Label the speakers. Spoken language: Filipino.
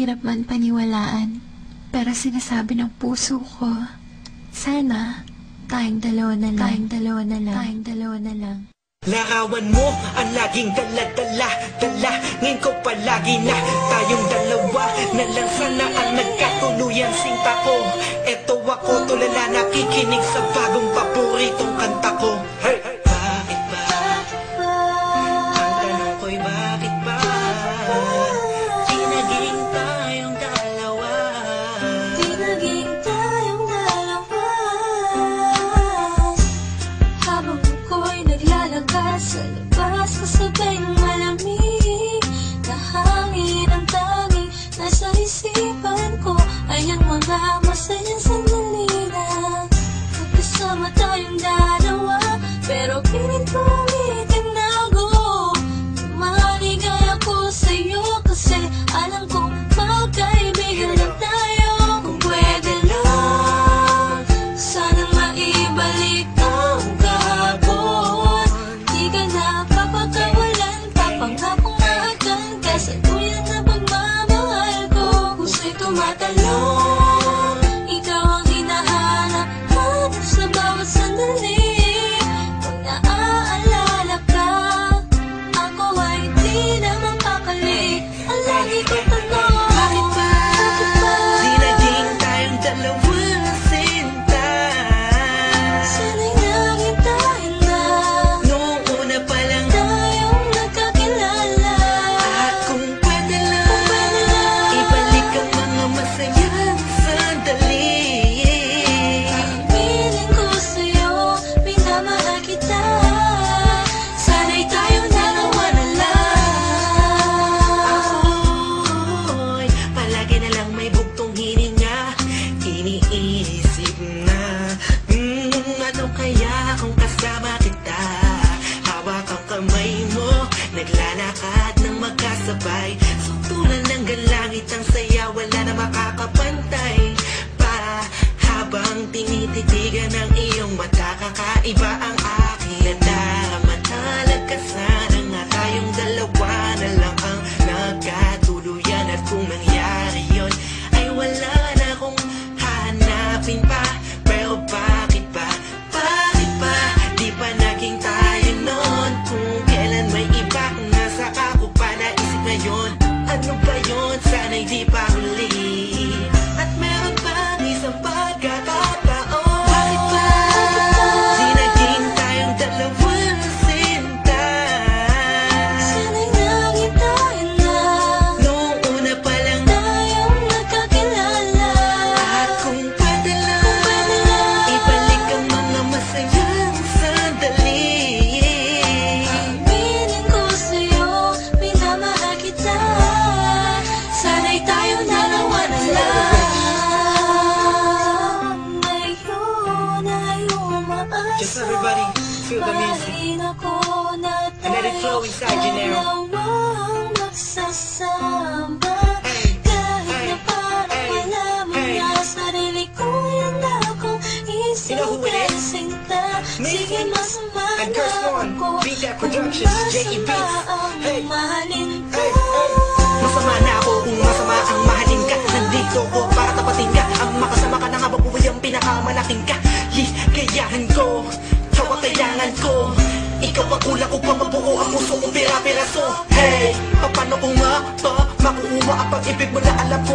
Speaker 1: Mahirap man paniwalaan, pero sinasabi ng puso ko, sana tayong dalawa na lang.
Speaker 2: Larawan mo ang laging dala-dala ngayon ko palagi na tayong dalawa na lang sana ang nagkatuluyan. Sinta ko, eto ako tulala nakikinig sa bagong paboritong kanta ko. Hey! Bakit ba? Ang tanong ko'y bakit ba? Di naging tayong dalawa.
Speaker 3: Habang ako'y naglalakad sa labas, kasabay ng malamig na hangin, ang tanging nasa isipan ko ay ang mga masayang sandali na magkasama tayong dalawa. Pero pilit kong itinago, maligay ako sa'yo kasi alam kong magkaibigan na tayo. Kung pwede lang, sana maibalik ang kahapon. Di ka na papakawalan, papangakong mahagan ka sa tuyan na pagmamahal ko. Puso'y tumatalon, ikaw ang hinahanap sa bawat sandali. Pag naaalala ka, ako ay di na mapakali. Ang lagi kong tanong, bakit ba?
Speaker 2: Di naging tayong dalawa, sinta.
Speaker 3: Sana'y naging tayo na,
Speaker 2: Noong una pa lang,
Speaker 3: tayong nagkakilala.
Speaker 2: at kung pwede lang, ibalik ang mga masayang sandali.
Speaker 3: Piling ko sa'yo, minamahal kita. Sana'y tayong dalawa na lang.
Speaker 2: Ako'y palagi na lang may bugtong hininga. Iniisip na, ano kaya kung kasama kita? Hawak ang kamay mo, naglalakad ng magkasabay. Suntulan ng galangit ang saya, wala na makakapantay pa. Habang tinititigan ng iyong mata, kakaiba ang aking nadarama. Talaga sana nga tayong dalawa na lang ang nagkatuluyan. At kung nangyari yun, ay wala na akong hahanapin pa. Pero bakit ba? Bakit ba? Di pa naging tayo nun? Kung kailan may iba, nasa ako pa naisip ngayon. Ano ba yun? Sana'y di pa huli. At meron pang isang pagkakataon. Bakit ba? Di naging tayong dalawa, sinta.
Speaker 3: Sana'y naging tayo na,
Speaker 2: Noong una pa lang,
Speaker 3: tayong nagkakilala.
Speaker 2: at kung pwede lang, ibalik ang mga masayang sandali.
Speaker 3: Piling ko sa'yo, minamahal kita. Sana'y tayong dalawa na lang. Ngayon ay umaasa,
Speaker 2: Just everybody, feel the music.
Speaker 3: parin ako na
Speaker 2: And let it flow inside you now.
Speaker 3: dalawang magsasama.
Speaker 2: Hey,
Speaker 3: Kahit
Speaker 2: hey,
Speaker 3: na parang
Speaker 2: hey,
Speaker 3: wala mo
Speaker 2: hey.
Speaker 3: na sarili ko, yan akong
Speaker 2: You know who it is?
Speaker 3: sinta. Sige, masama
Speaker 2: And
Speaker 3: na
Speaker 2: Curse One,
Speaker 3: ako
Speaker 2: Beat That
Speaker 3: kung
Speaker 2: Productions, J.E.B.
Speaker 3: masama ang
Speaker 2: Hey,
Speaker 3: mahalin ka.
Speaker 2: hey, hey. Masama na ako kung masama ang mahalin ka. Nandito ko para tapatin ka. Ang makasama ka na nga babuhay ang pinakamalaking ka. Ligayahan ko, hawak kailangan ko. Ikaw ang kulang upang mabuo ang puso kong pira-piraso. Hey, paano ko nga ba makuha ang pag-ibig mo na alam ko